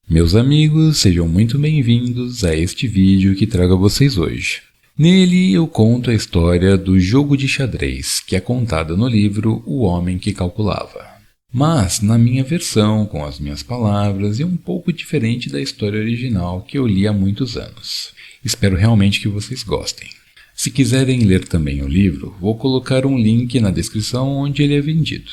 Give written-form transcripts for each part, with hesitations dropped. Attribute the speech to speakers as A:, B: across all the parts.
A: Meus amigos, sejam muito bem-vindos a este vídeo que trago a vocês hoje. Nele eu conto a história do jogo de xadrez, que é contada no livro O Homem que Calculava. Mas na minha versão, com as minhas palavras, e um pouco diferente da história original que eu li há muitos anos. Espero realmente que vocês gostem. Se quiserem ler também o livro, vou colocar um link na descrição onde ele é vendido.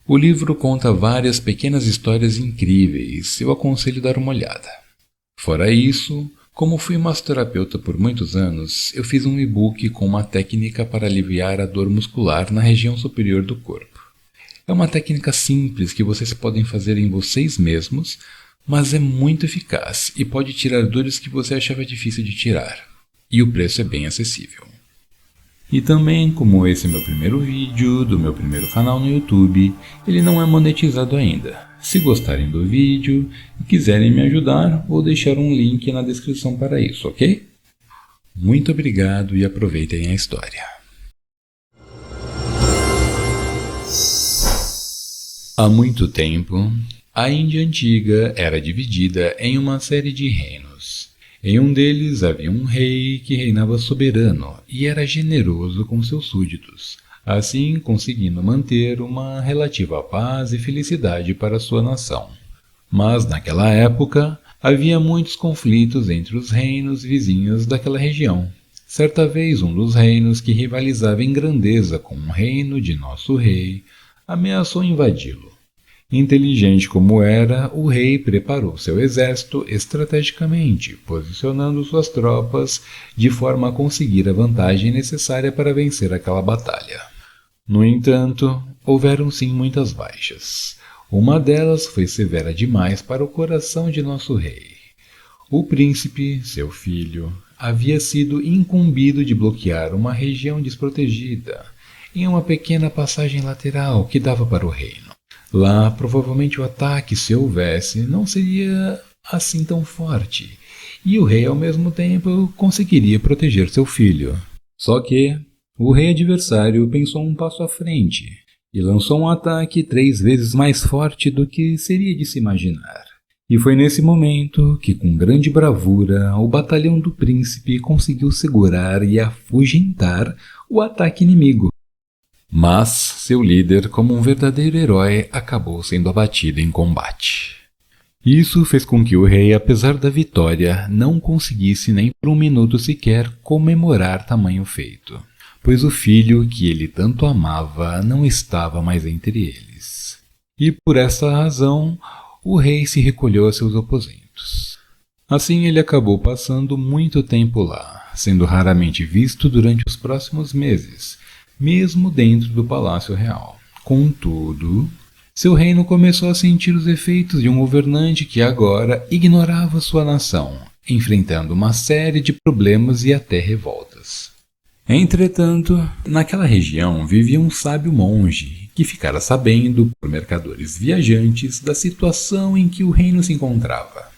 A: O livro conta várias pequenas histórias incríveis, eu aconselho dar uma olhada. Fora isso, como fui massoterapeuta por muitos anos, eu fiz um e-book com uma técnica para aliviar a dor muscular na região superior do corpo. É uma técnica simples que vocês podem fazer em vocês mesmos, mas é muito eficaz e pode tirar dores que você achava difícil de tirar. E o preço é bem acessível. E também, como esse é meu primeiro vídeo do meu primeiro canal no YouTube, ele não é monetizado ainda. Se gostarem do vídeo e quiserem me ajudar, vou deixar um link na descrição para isso, ok? Muito obrigado e aproveitem a história. Há muito tempo, a Índia antiga era dividida em uma série de reinos. Em um deles havia um rei que reinava soberano e era generoso com seus súditos, assim conseguindo manter uma relativa paz e felicidade para sua nação. Mas naquela época havia muitos conflitos entre os reinos vizinhos daquela região. Certa vez um dos reinos que rivalizava em grandeza com o reino de nosso rei ameaçou invadi-lo. Inteligente como era, o rei preparou seu exército estrategicamente, posicionando suas tropas de forma a conseguir a vantagem necessária para vencer aquela batalha. No entanto, houveram sim muitas baixas. Uma delas foi severa demais para o coração de nosso rei. O príncipe, seu filho, havia sido incumbido de bloquear uma região desprotegida, em uma pequena passagem lateral que dava para o reino. Lá, provavelmente o ataque, se houvesse, não seria assim tão forte, e o rei ao mesmo tempo conseguiria proteger seu filho. Só que o rei adversário pensou um passo à frente e lançou um ataque 3 vezes mais forte do que seria de se imaginar. E foi nesse momento que, com grande bravura, o batalhão do príncipe conseguiu segurar e afugentar o ataque inimigo. Mas seu líder, como um verdadeiro herói, acabou sendo abatido em combate. Isso fez com que o rei, apesar da vitória, não conseguisse nem por um minuto sequer comemorar tamanho feito, pois o filho que ele tanto amava não estava mais entre eles. E por essa razão, o rei se recolheu a seus aposentos. Assim ele acabou passando muito tempo lá, sendo raramente visto durante os próximos meses, mesmo dentro do Palácio Real. Contudo, seu reino começou a sentir os efeitos de um governante que agora ignorava sua nação, enfrentando uma série de problemas e até revoltas. Entretanto, naquela região vivia um sábio monge que ficara sabendo por mercadores viajantes da situação em que o reino se encontrava.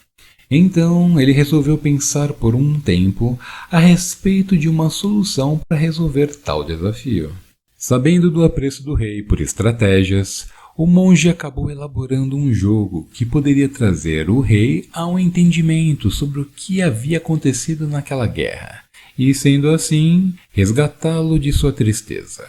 A: Então, ele resolveu pensar por um tempo a respeito de uma solução para resolver tal desafio. Sabendo do apreço do rei por estratégias, o monge acabou elaborando um jogo que poderia trazer o rei a um entendimento sobre o que havia acontecido naquela guerra, e, sendo assim, resgatá-lo de sua tristeza.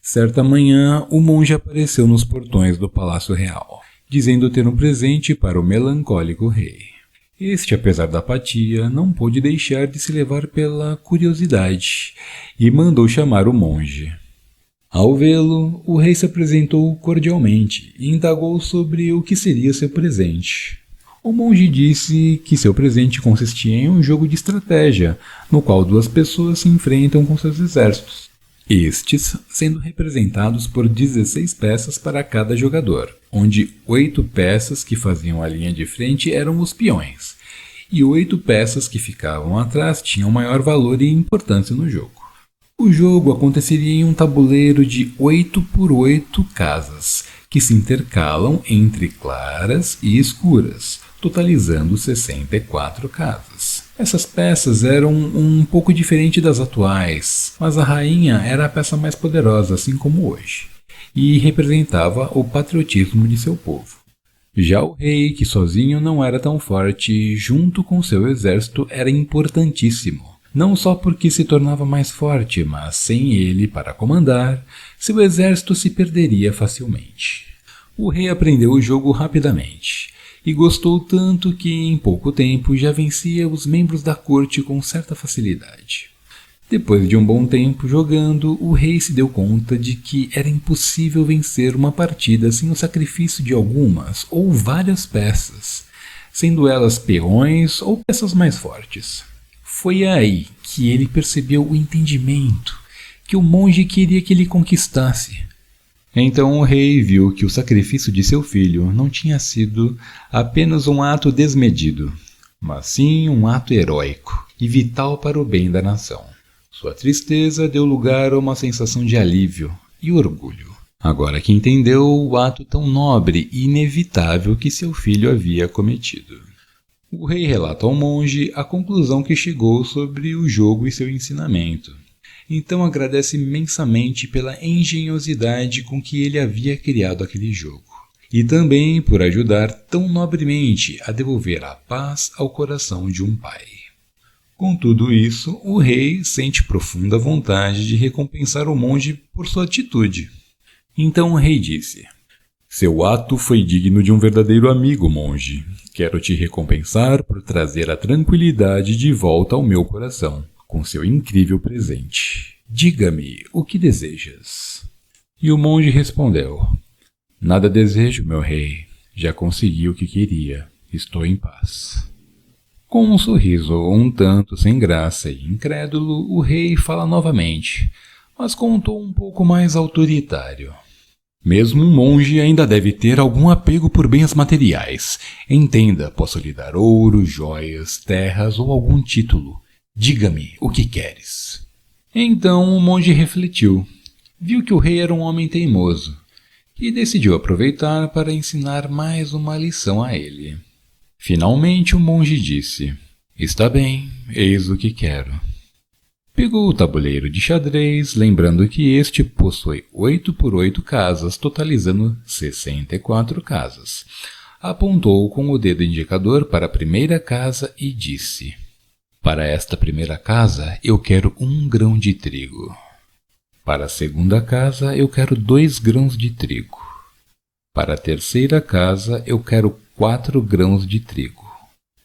A: Certa manhã, o monge apareceu nos portões do Palácio Real, dizendo ter um presente para o melancólico rei. Este, apesar da apatia, não pôde deixar de se levar pela curiosidade e mandou chamar o monge. Ao vê-lo, o rei se apresentou cordialmente e indagou sobre o que seria seu presente. O monge disse que seu presente consistia em um jogo de estratégia, no qual 2 pessoas se enfrentam com seus exércitos, estes sendo representados por 16 peças para cada jogador, onde 8 peças que faziam a linha de frente eram os peões, e 8 peças que ficavam atrás tinham maior valor e importância no jogo. O jogo aconteceria em um tabuleiro de 8 por 8 casas, que se intercalam entre claras e escuras, totalizando 64 casas. Essas peças eram um pouco diferentes das atuais, mas a rainha era a peça mais poderosa, assim como hoje, e representava o patriotismo de seu povo. Já o rei, que sozinho não era tão forte, junto com seu exército era importantíssimo. Não só porque se tornava mais forte, mas sem ele para comandar, seu exército se perderia facilmente. O rei aprendeu o jogo rapidamente, e gostou tanto que em pouco tempo já vencia os membros da corte com certa facilidade. Depois de um bom tempo jogando, o rei se deu conta de que era impossível vencer uma partida sem o sacrifício de algumas ou várias peças, sendo elas peões ou peças mais fortes. Foi aí que ele percebeu o entendimento que o monge queria que ele conquistasse. Então o rei viu que o sacrifício de seu filho não tinha sido apenas um ato desmedido, mas sim um ato heróico e vital para o bem da nação. Sua tristeza deu lugar a uma sensação de alívio e orgulho, agora que entendeu o ato tão nobre e inevitável que seu filho havia cometido. O rei relata ao monge a conclusão que chegou sobre o jogo e seu ensinamento. Então agradece imensamente pela engenhosidade com que ele havia criado aquele jogo, e também por ajudar tão nobremente a devolver a paz ao coração de um pai. Com tudo isso, o rei sente profunda vontade de recompensar o monge por sua atitude. Então o rei disse: "Seu ato foi digno de um verdadeiro amigo, monge. Quero te recompensar por trazer a tranquilidade de volta ao meu coração, com seu incrível presente. Diga-me o que desejas." E o monge respondeu: "Nada desejo, meu rei. Já consegui o que queria. Estou em paz." Com um sorriso um tanto sem graça e incrédulo, o rei fala novamente, mas com um tom um pouco mais autoritário. "Mesmo um monge ainda deve ter algum apego por bens materiais. Entenda, posso lhe dar ouro, joias, terras ou algum título. Diga-me o que queres." Então o monge refletiu. Viu que o rei era um homem teimoso e decidiu aproveitar para ensinar mais uma lição a ele. Finalmente o monge disse: "Está bem, eis o que quero." Pegou o tabuleiro de xadrez, lembrando que este possui 8 por 8 casas, totalizando 64 casas. Apontou com o dedo indicador para a primeira casa e disse: "Para esta primeira casa eu quero 1 grão de trigo. Para a segunda casa eu quero 2 grãos de trigo. Para a terceira casa eu quero 4 grãos de trigo.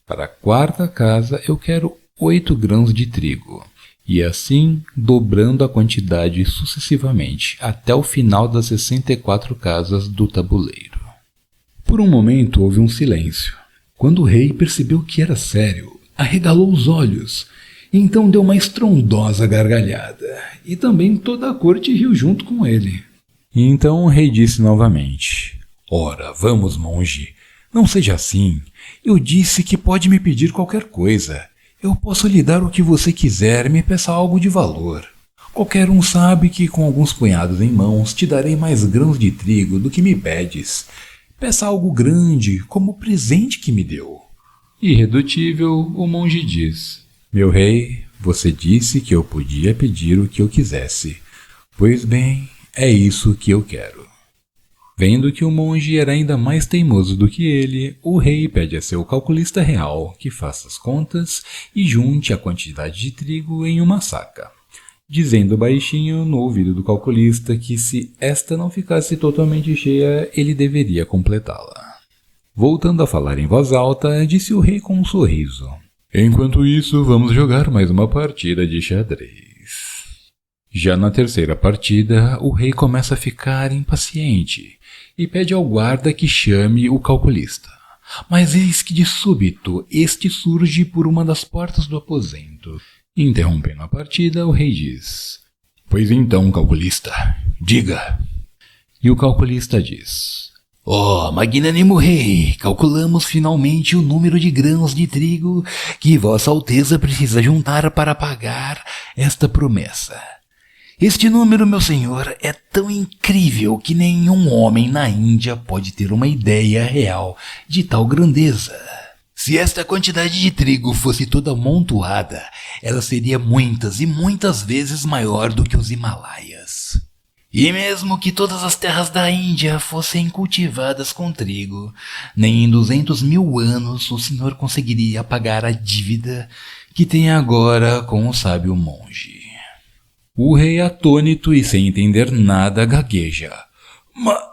A: Para a quarta casa eu quero 8 grãos de trigo." E assim, dobrando a quantidade sucessivamente, até o final das 64 casas do tabuleiro. Por um momento houve um silêncio. Quando o rei percebeu que era sério, arregalou os olhos, e então deu uma estrondosa gargalhada, e também toda a corte riu junto com ele. E então o rei disse novamente: "Ora, vamos, monge, não seja assim. Eu disse que pode me pedir qualquer coisa. Eu posso lhe dar o que você quiser, me peça algo de valor. Qualquer um sabe que com alguns punhados em mãos te darei mais grãos de trigo do que me pedes. Peça algo grande, como o presente que me deu." Irredutível, o monge diz: "Meu rei, você disse que eu podia pedir o que eu quisesse. Pois bem, é isso que eu quero." Vendo que o monge era ainda mais teimoso do que ele, o rei pede a seu calculista real que faça as contas e junte a quantidade de trigo em uma saca, dizendo baixinho no ouvido do calculista que se esta não ficasse totalmente cheia, ele deveria completá-la. Voltando a falar em voz alta, disse o rei com um sorriso: "Enquanto isso, vamos jogar mais uma partida de xadrez." Já na terceira partida, o rei começa a ficar impaciente e pede ao guarda que chame o calculista. Mas eis que de súbito este surge por uma das portas do aposento. Interrompendo a partida, o rei diz: "Pois então, calculista, diga." E o calculista diz: "Ó, magnânimo rei, calculamos finalmente o número de grãos de trigo que Vossa Alteza precisa juntar para pagar esta promessa. Este número, meu senhor, é tão incrível que nenhum homem na Índia pode ter uma ideia real de tal grandeza. Se esta quantidade de trigo fosse toda amontoada, ela seria muitas e muitas vezes maior do que os Himalaias.
B: E mesmo que todas as terras da Índia fossem cultivadas com trigo, nem em 200.000 anos o senhor conseguiria pagar a dívida que tem agora com o sábio monge.
A: O rei, atônito e sem entender nada, gagueja.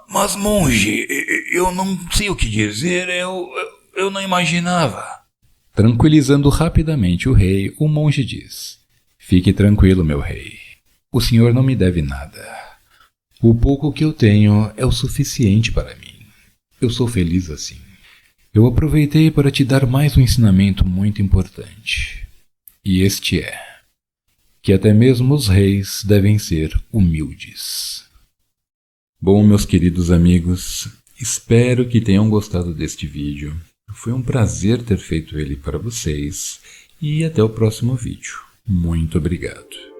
B: Mas monge, eu não sei o que dizer, eu não imaginava.
A: Tranquilizando rapidamente o rei, o monge diz: Fique tranquilo, meu rei. O senhor não me deve nada. O pouco que eu tenho é o suficiente para mim. Eu sou feliz assim. Eu aproveitei para te dar mais um ensinamento muito importante. E este é que até mesmo os reis devem ser humildes. Bom, meus queridos amigos, espero que tenham gostado deste vídeo. Foi um prazer ter feito ele para vocês e até o próximo vídeo. Muito obrigado.